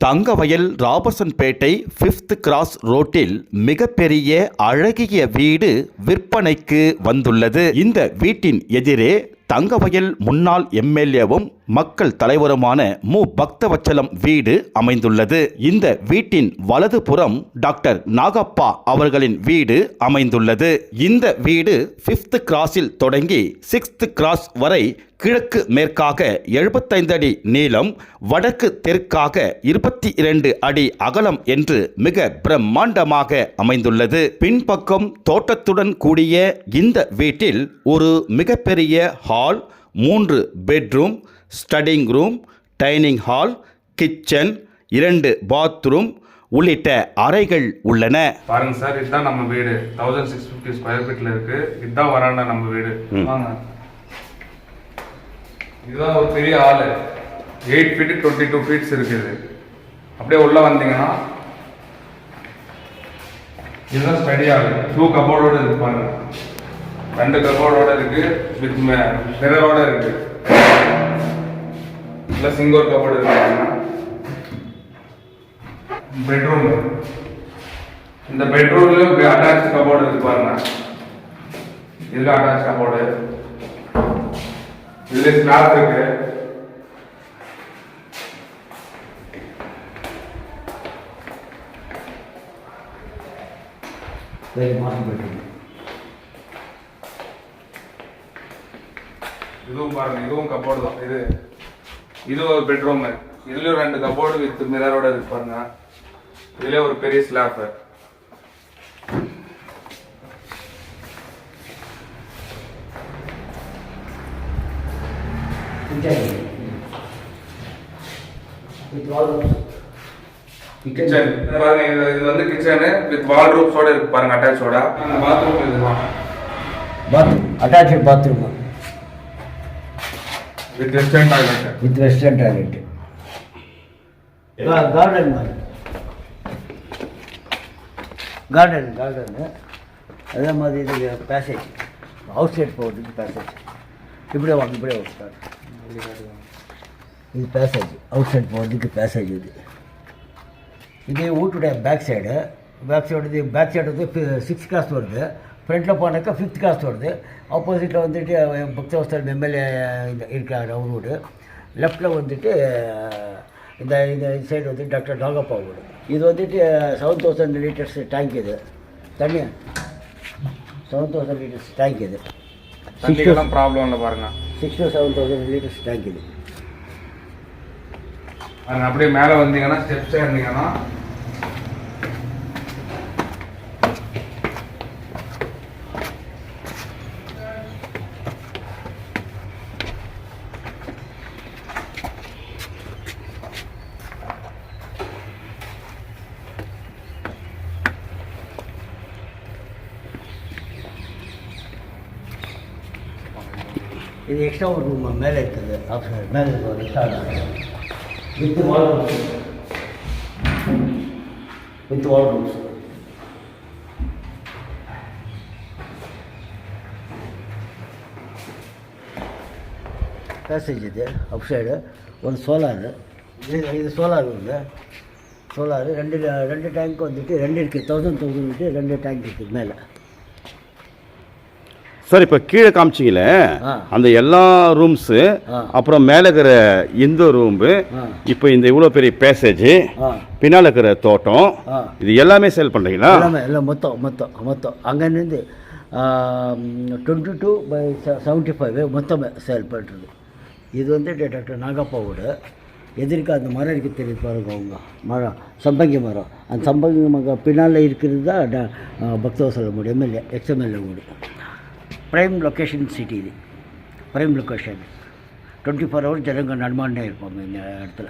Thangavayal ராபர்சன்பேட்டை 5th cross ரோட்டில் மிகப்பெரிய அழகிய வீடு விற்பனைக்கு வந்துள்ளது. இந்த வீட்டின் எதிரே தங்கவயல் முன்னாள் எம்எல்ஏவும் மக்கள் தலைவருமான மு. பக்தவச்சலம் வீடு அமைந்துள்ளது. இந்த வீட்டின் வலது புறம் டாக்டர் நாகப்பா அவர்களின் வீடு அமைந்துள்ளது. இந்த வீடு 5th கிராஸில் தொடங்கி 6th கிராஸ் வரை கிழக்கு மேற்காக 75 அடி நீளம், வடக்கு தெற்காக 22 அடி அகலம் என்று மிக பிரம்மாண்டமாக அமைந்துள்ளது. பின்பக்கம் தோட்டத்துடன் கூடிய இந்த வீட்டில் ஒரு மிகப்பெரிய hall, 3 bedroom, studying room, dining hall, kitchen, 2 bathroom உள்ளிட்ட அறைகள் உள்ளன. பாருங்க சார், இதுதான் நம்ம வீடு. 1650 ஸ்கொயர் ஃபீட்ல இருக்கு. இதுதான் வராண்டா நம்ம வீடு. வாங்க. இதுதான் ஒரு பெரிய ஹால். 8 feet 22 feet இருக்குது. அப்படியே உள்ள வந்தீங்கன்னா இதுதான் ஸ்டடி ஹால். 2 கபோர்டோட இருக்கு. பாருங்க, 2 கபோர்டோட இருக்கு, வித் மிரரோட இருக்கு. இல்ல சிங்கிள் கபோர்டு இருக்கு. பெட்ரூம், இந்த பெட்ரூம்லயும் அட்டாச் கபோர்டு இருக்கு. பாருங்க, இதுல அட்டாச் கபோர்டு, இதுல ஸ்லாப் இருக்கு. இதுவும் பாருங்க, இதுவும் கபோர்டு தான். இது ஒரு பெட்ரூம். இதுலயும் 2 கபோர்டு வித் மிரரோட இருக்கு. பாருங்க, இதுல ஒரு பெரிய ஸ்லாப். கிச்சன் பாருங்க, இது வந்து கிச்சன் வித் வால்ரூப்ஸோட இருக்கு. பாருங்க, அட்டாச்சோட. பாத்ரூம் இதுதான். Bathroom attached bathroom with western toilet. Garden அதே மாதிரி இது பேசேஜ், அவுட் சைட் போகிறதுக்கு பேசேஜ். இப்படியே வாங்க. இது பேசேஜ், அவுட் சைட் போகிறதுக்கு பேசேஜ். இது வீட்டுடைய பேக் சைடு வந்து 6 கிராஸ் வருது. ஃப்ரண்ட்டில் போனாக்கா 5th கிராஸ் வருது. ஆப்போசிட்டில் வந்துட்டு பக்தவச்சலம் எம்எல்ஏ இருக்கார், அவர் வீடு. லெஃப்டில் வந்துட்டு இந்த சைடு வந்து டாக்டர் நாகப்பா வீடு. இது வந்துட்டு 7000 liters டேங்க். இது தண்ணி 7000 liters டேங்க். இது தண்ணிக்கெல்லாம் ப்ராப்ளம் இல்லை. பாருங்க, 6 to 7000 liters டேங்க். இது அப்படியே மேலே வந்தீங்கன்னா ஸ்டெப்ஸ் இருந்தீங்கன்னா இது எக்ஸ்ட்ரா ஒரு ரூம் மேலே இருக்குது. ஆப்ஷன் மேலே ஒரு எக்ஸ்ட்ரா வித் வால்ரூம்ஸ். பேசேஜ் இது அப் சைடு. ஒரு சோலாரு, இது சோலார் வந்து சோலாரு. 2 டேங்க் வந்துட்டு 2 இருக்குது. 1000 விட்டு 2 டேங்க் இருக்குது மேலே. சார், இப்போ கீழே காமிச்சிங்களே அந்த எல்லா ரூம்ஸு, அப்புறம் மேலே இருக்கிற இந்த ரூம்பு, இப்போ இந்த இவ்வளோ பெரிய பேசேஜ், பின்னால் இருக்கிற தோட்டம், இது எல்லாமே சேல் பண்ணுறீங்களா? எல்லாம் மொத்தம் அங்கேருந்து 22/75 மொத்தமே சேல் பண்ணுறது. இது வந்து டாக்டர் நாகப்பாவோட எதிர்க்க அந்த மரம் இருக்குது, தெரியுது பாருங்க. அவங்க மரம் சம்பங்கி மரம். அந்த சம்பங்கி மரம் பின்னால் இருக்கிறது தான் பக்தவச்சலம் எம்எல்ஏ, எக்ஸ்எம்எல்ஏ வீடு. Prime location city. இது ப்ரைம் லொக்கேஷன். 24 hours ஜனங்க நடமாண்டே இருப்பாங்க இந்த இடத்துல.